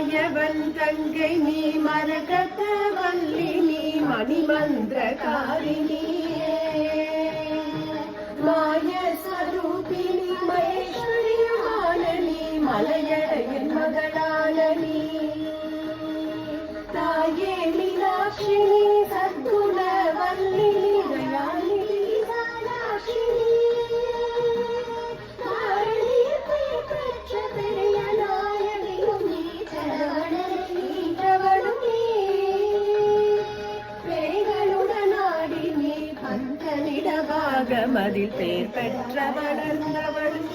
மாயவன் தங்கை நீ மரகத வல்லி நீ மணிமந்திரகாரிணி மாய ஸ்வரூபிணி மகேஸ்வரியான நீ மலையடையின் மகளான நீ தாயே மீனாட்சினி சத்குண வல்லி தயாளினி சாலாட்சினி மதில் பேர் பெற்ற வளர்ந்தவள்